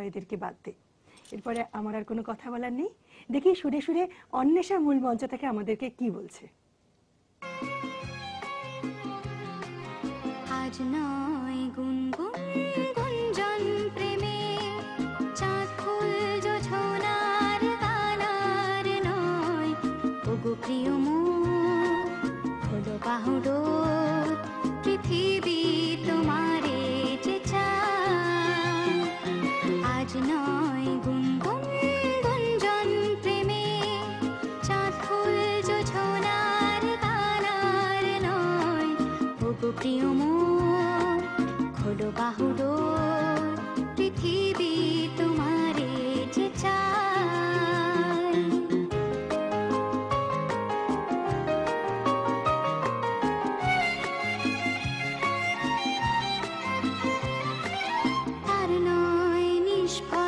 এদেরকে বাদ দে। এরপরে আমার আর কোনো কথা বলার নেই। দেখি সুরে সুরে অন্বেষা মূল মঞ্চ থেকে আমাদেরকে কি বলছে। আজ নয় গুনগুন গুঞ্জন প্রেমে, চাঁদ ফুল জোছনার গানার নয়। ওগো প্রিয় মোর, খোলো বাহুডোর, পৃথিবী তোমারে যে চায়। আজ নয় গুনগুন গুঞ্জন প্রেমে, চাঁদ ফুল জোছনার গানার নয়। ওগো প্রিয় মোর, খোলো বাহুডোর, পৃথিবী তোমারে যে চায়। তার নয় নিষ্ফল